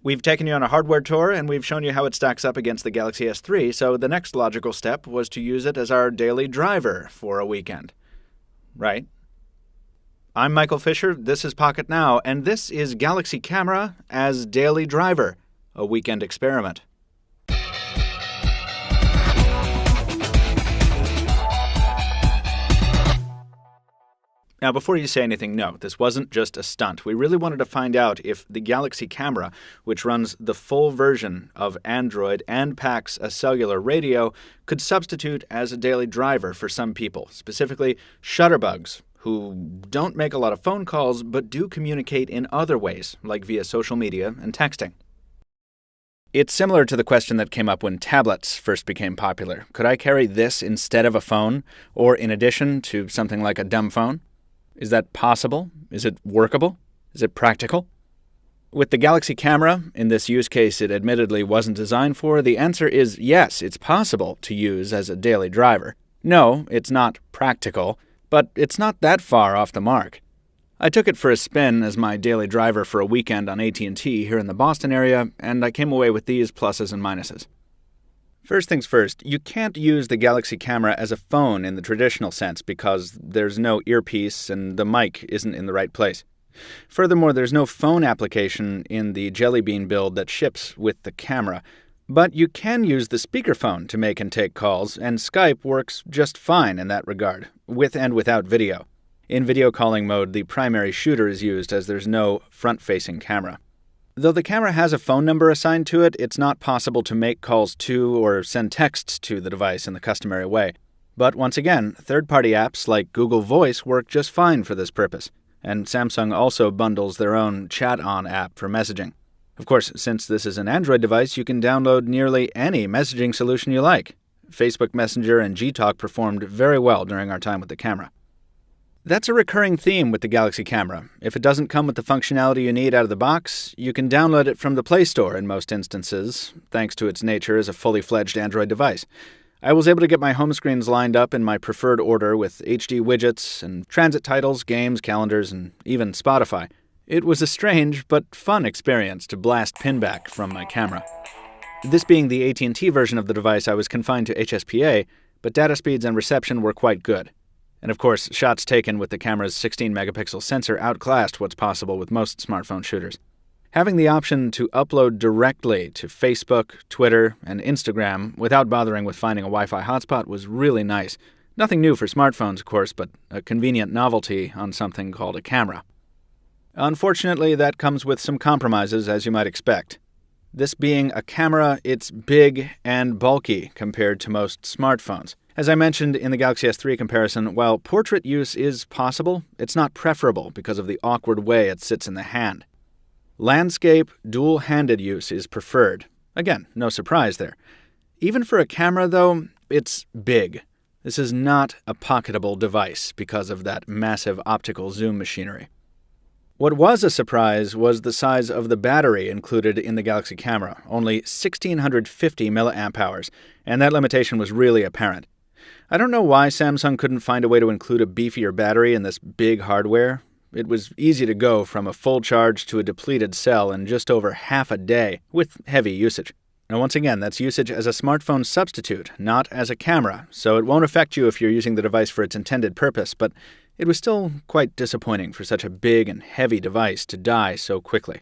We've taken you on a hardware tour, and we've shown you how it stacks up against the Galaxy S3, so the next logical step was to use it as our daily driver for a weekend. Right? I'm Michael Fisher, this is pocketnow, and this is Galaxy Camera as daily driver, a weekend experiment. Now, before you say anything, no, this wasn't just a stunt. We really wanted to find out if the Galaxy Camera, which runs the full version of Android and packs a cellular radio, could substitute as a daily driver for some people, specifically shutterbugs, who don't make a lot of phone calls but do communicate in other ways, like via social media and texting. It's similar to the question that came up when tablets first became popular. Could I carry this instead of a phone, or in addition to something like a dumb phone? Is that possible? Is it workable? Is it practical? With the Galaxy Camera, in this use case it admittedly wasn't designed for, the answer is yes, it's possible to use as a daily driver. No, it's not practical, but it's not that far off the mark. I took it for a spin as my daily driver for a weekend on AT&T here in the Boston area, and I came away with these pluses and minuses. First things first, you can't use the Galaxy Camera as a phone in the traditional sense because there's no earpiece and the mic isn't in the right place. Furthermore, there's no phone application in the Jelly Bean build that ships with the camera. But you can use the speakerphone to make and take calls, and Skype works just fine in that regard, with and without video. In video calling mode, the primary shooter is used as there's no front-facing camera. Though the camera has a phone number assigned to it, it's not possible to make calls to or send texts to the device in the customary way. But once again, third-party apps like Google Voice work just fine for this purpose, and Samsung also bundles their own Chat On app for messaging. Of course, since this is an Android device, you can download nearly any messaging solution you like. Facebook Messenger and Gtalk performed very well during our time with the camera. That's a recurring theme with the Galaxy Camera. If it doesn't come with the functionality you need out of the box, you can download it from the Play Store in most instances, thanks to its nature as a fully fledged Android device. I was able to get my home screens lined up in my preferred order with HD widgets and transit titles, games, calendars, and even Spotify. It was a strange but fun experience to blast pinback from my camera. This being the AT&T version of the device, I was confined to HSPA, but data speeds and reception were quite good. And of course, shots taken with the camera's 16-megapixel sensor outclassed what's possible with most smartphone shooters. Having the option to upload directly to Facebook, Twitter, and Instagram without bothering with finding a Wi-Fi hotspot was really nice. Nothing new for smartphones, of course, but a convenient novelty on something called a camera. Unfortunately, that comes with some compromises, as you might expect. This being a camera, it's big and bulky compared to most smartphones. As I mentioned in the Galaxy S3 comparison, while portrait use is possible, it's not preferable because of the awkward way it sits in the hand. Landscape, dual-handed use is preferred. Again, no surprise there. Even for a camera, though, it's big. This is not a pocketable device because of that massive optical zoom machinery. What was a surprise was the size of the battery included in the Galaxy Camera, only 1,650 milliamp hours, and that limitation was really apparent. I don't know why Samsung couldn't find a way to include a beefier battery in this big hardware. It was easy to go from a full charge to a depleted cell in just over half a day, with heavy usage. Now once again, that's usage as a smartphone substitute, not as a camera, so it won't affect you if you're using the device for its intended purpose, but it was still quite disappointing for such a big and heavy device to die so quickly.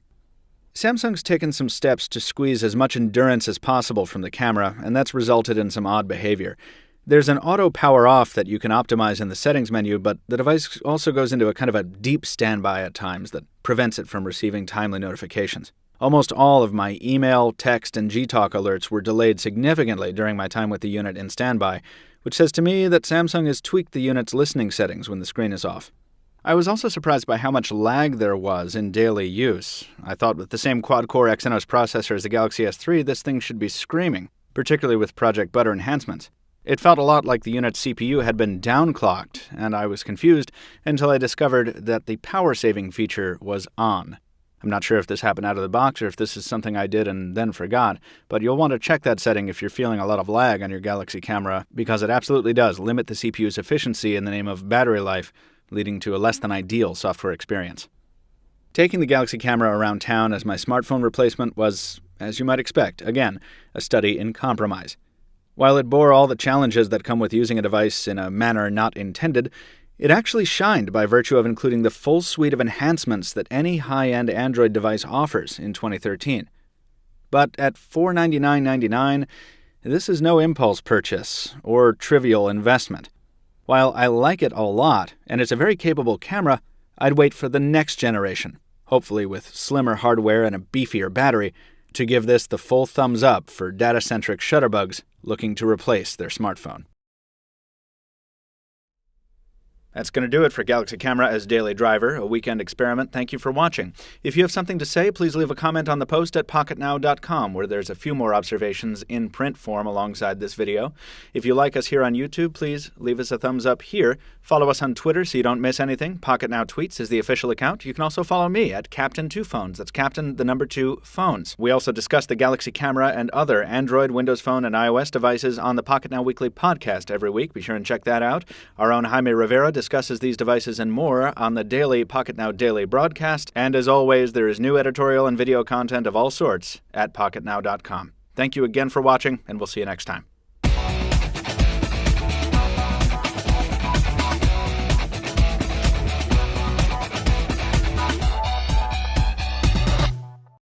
Samsung's taken some steps to squeeze as much endurance as possible from the camera, and that's resulted in some odd behavior. There's an auto power off that you can optimize in the settings menu, but the device also goes into a kind of a deep standby at times that prevents it from receiving timely notifications. Almost all of my email, text, and Gtalk alerts were delayed significantly during my time with the unit in standby, which says to me that Samsung has tweaked the unit's listening settings when the screen is off. I was also surprised by how much lag there was in daily use. I thought with the same quad-core Exynos processor as the Galaxy S3, this thing should be screaming, particularly with Project Butter enhancements. It felt a lot like the unit's CPU had been downclocked, and I was confused until I discovered that the power-saving feature was on. I'm not sure if this happened out of the box or if this is something I did and then forgot, but you'll want to check that setting if you're feeling a lot of lag on your Galaxy Camera, because it absolutely does limit the CPU's efficiency in the name of battery life, leading to a less than ideal software experience. Taking the Galaxy camera around town as my smartphone replacement was, as you might expect, again, a study in compromise. While it bore all the challenges that come with using a device in a manner not intended, it actually shined by virtue of including the full suite of enhancements that any high-end Android device offers in 2013. But at $499.99, this is no impulse purchase or trivial investment. While I like it a lot, and it's a very capable camera, I'd wait for the next generation, hopefully with slimmer hardware and a beefier battery, to give this the full thumbs up for data-centric shutterbugs looking to replace their smartphone. That's going to do it for Galaxy Camera as Daily Driver, a weekend experiment. Thank you for watching. If you have something to say, please leave a comment on the post at pocketnow.com, where there's a few more observations in print form alongside this video. If you like us here on YouTube, please leave us a thumbs up here. Follow us on Twitter so you don't miss anything. PocketNow Tweets is the official account. You can also follow me at Captain2Phones. That's Captain, the number 2, Phones. We also discuss the Galaxy Camera and other Android, Windows Phone, and iOS devices on the PocketNow Weekly podcast every week. Be sure and check that out. Our own Jaime Rivera discusses these devices and more on the daily PocketNow Daily broadcast, and as always, there is new editorial and video content of all sorts at pocketnow.com. Thank you again for watching, and we'll see you next time.